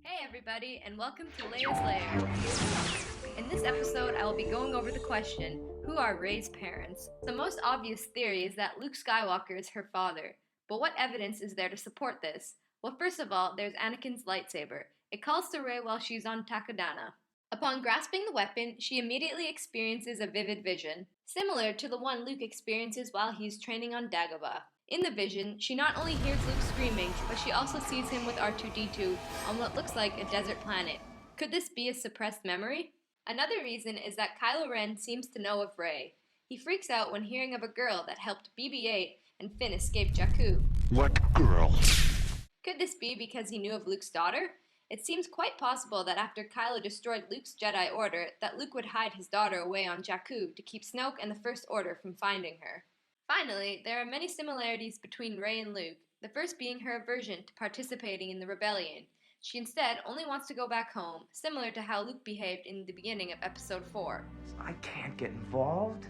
Hey everybody, and welcome to Leia's Lair. In this episode, I will be going over the question, who are Rey's parents? The most obvious theory is that Luke Skywalker is her father, but what evidence is there to support this? Well, first of all, there's Anakin's lightsaber. It calls to Rey while she's on Takodana. Upon grasping the weapon, she immediately experiences a vivid vision, similar to the one Luke experiences while he's training on Dagobah. In the vision, she not only hears Luke screaming, but she also sees him with R2-D2 on what looks like a desert planet. Could this be a suppressed memory? Another reason is that Kylo Ren seems to know of Rey. He freaks out when hearing of a girl that helped BB-8 and Finn escape Jakku. What girl? Could this be because he knew of Luke's daughter? It seems quite possible that after Kylo destroyed Luke's Jedi Order, that Luke would hide his daughter away on Jakku to keep Snoke and the First Order from finding her. Finally, there are many similarities between Rey and Luke, the first being her aversion to participating in the rebellion. She instead only wants to go back home, similar to how Luke behaved in the beginning of Episode 4. I can't get involved.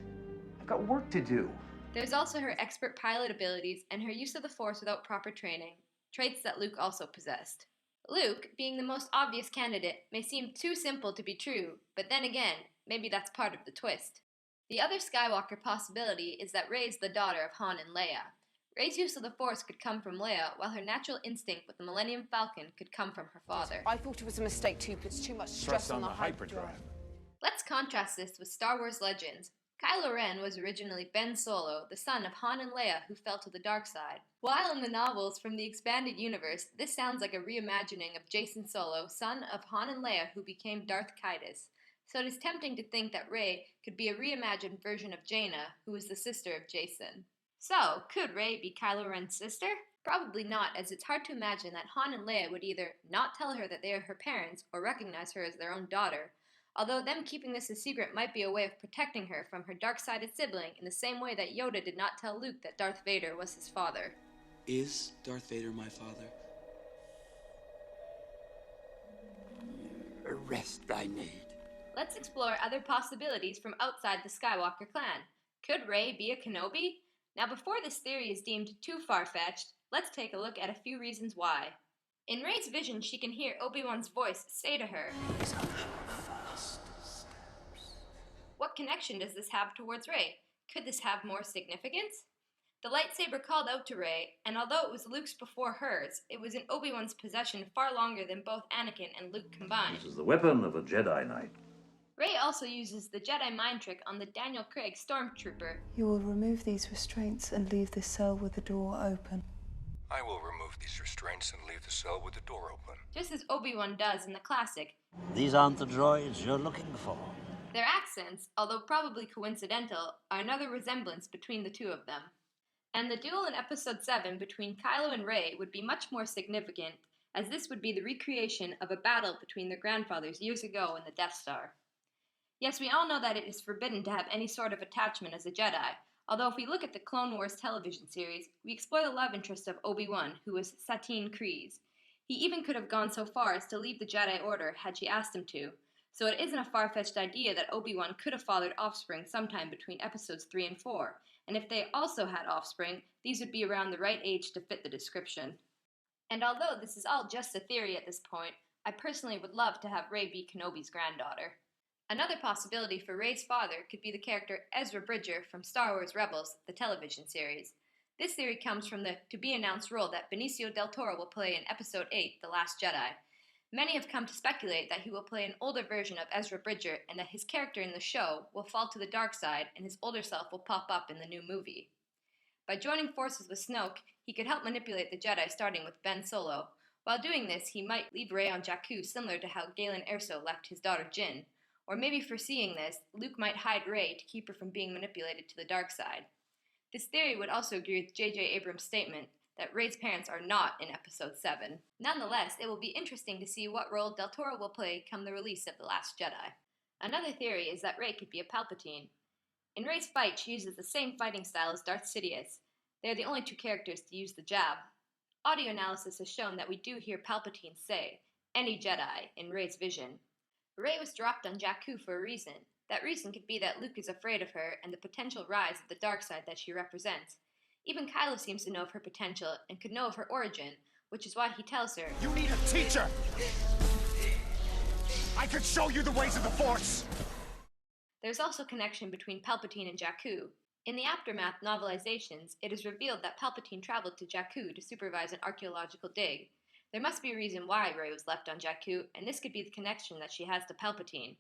I've got work to do. There's also her expert pilot abilities and her use of the Force without proper training, traits that Luke also possessed. Luke, being the most obvious candidate, may seem too simple to be true, but then again, maybe that's part of the twist. The other Skywalker possibility is that Rey is the daughter of Han and Leia. Rey's use of the Force could come from Leia, while her natural instinct with the Millennium Falcon could come from her father. I thought it was a mistake too, but it's too much stress on the hyperdrive. Let's contrast this with Star Wars Legends. Kylo Ren was originally Ben Solo, the son of Han and Leia who fell to the dark side. While in the novels from the expanded universe, this sounds like a reimagining of Jacen Solo, son of Han and Leia who became Darth Caedus. So it is tempting to think that Rey could be a reimagined version of Jaina, who is the sister of Jacen. So, could Rey be Kylo Ren's sister? Probably not, as it's hard to imagine that Han and Leia would either not tell her that they are her parents or recognize her as their own daughter, although them keeping this a secret might be a way of protecting her from her dark-sided sibling in the same way that Yoda did not tell Luke that Darth Vader was his father. Is Darth Vader my father? Rest thy need. Let's explore other possibilities from outside the Skywalker clan. Could Rey be a Kenobi? Now before this theory is deemed too far-fetched, let's take a look at a few reasons why. In Rey's vision, she can hear Obi-Wan's voice say to her, What connection does this have towards Rey? Could this have more significance? The lightsaber called out to Rey, and although it was Luke's before hers, it was in Obi-Wan's possession far longer than both Anakin and Luke combined. This is the weapon of a Jedi Knight. Rey also uses the Jedi mind trick on the Daniel Craig stormtrooper. You will remove these restraints and leave this cell with the door open. I will remove these restraints and leave the cell with the door open. Just as Obi-Wan does in the classic. These aren't the droids you're looking for. Their accents, although probably coincidental, are another resemblance between the two of them. And the duel in Episode 7 between Kylo and Rey would be much more significant, as this would be the recreation of a battle between their grandfathers years ago in the Death Star. Yes, we all know that it is forbidden to have any sort of attachment as a Jedi, although if we look at the Clone Wars television series, we explore the love interest of Obi-Wan, who was Satine Kryze. He even could have gone so far as to leave the Jedi Order had she asked him to, so it isn't a far-fetched idea that Obi-Wan could have fathered offspring sometime between Episodes 3 and 4, and if they also had offspring, these would be around the right age to fit the description. And although this is all just a theory at this point, I personally would love to have Rey be Kenobi's granddaughter. Another possibility for Rey's father could be the character Ezra Bridger from Star Wars Rebels, the television series. This theory comes from the to-be-announced role that Benicio del Toro will play in Episode 8, The Last Jedi. Many have come to speculate that he will play an older version of Ezra Bridger and that his character in the show will fall to the dark side and his older self will pop up in the new movie. By joining forces with Snoke, he could help manipulate the Jedi starting with Ben Solo. While doing this, he might leave Rey on Jakku similar to how Galen Erso left his daughter Jyn. Or maybe foreseeing this, Luke might hide Rey to keep her from being manipulated to the dark side. This theory would also agree with J.J. Abrams' statement that Rey's parents are not in Episode 7. Nonetheless, it will be interesting to see what role Del Toro will play come the release of The Last Jedi. Another theory is that Rey could be a Palpatine. In Rey's fight, she uses the same fighting style as Darth Sidious. They are the only two characters to use the jab. Audio analysis has shown that we do hear Palpatine say, "Any Jedi," in Rey's vision. Rey was dropped on Jakku for a reason. That reason could be that Luke is afraid of her and the potential rise of the dark side that she represents. Even Kylo seems to know of her potential and could know of her origin, which is why he tells her, You need a teacher! I could show you the ways of the Force! There's also connection between Palpatine and Jakku. In the Aftermath novelizations, it is revealed that Palpatine traveled to Jakku to supervise an archaeological dig. There must be a reason why Rey was left on Jakku, and this could be the connection that she has to Palpatine.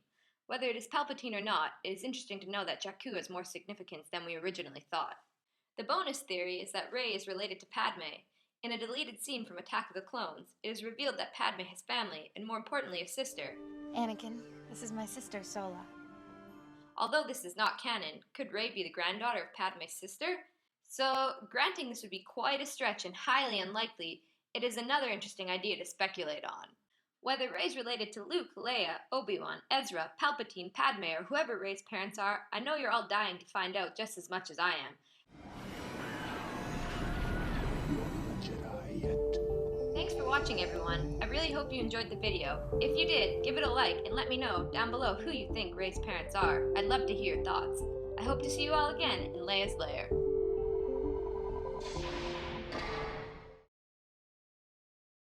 Whether it is Palpatine or not, it is interesting to know that Jakku has more significance than we originally thought. The bonus theory is that Rey is related to Padme. In a deleted scene from Attack of the Clones, it is revealed that Padme has family, and more importantly, a sister. Anakin, this is my sister, Sola. Although this is not canon, could Rey be the granddaughter of Padme's sister? So, granting this would be quite a stretch and highly unlikely, it is another interesting idea to speculate on. Whether Rey's related to Luke, Leia, Obi-Wan, Ezra, Palpatine, Padme, or whoever Rey's parents are, I know you're all dying to find out just as much as I am. Thanks for watching, everyone. I really hope you enjoyed the video. If you did, give it a like and let me know down below who you think Rey's parents are. I'd love to hear your thoughts. I hope to see you all again in Leia's Lair.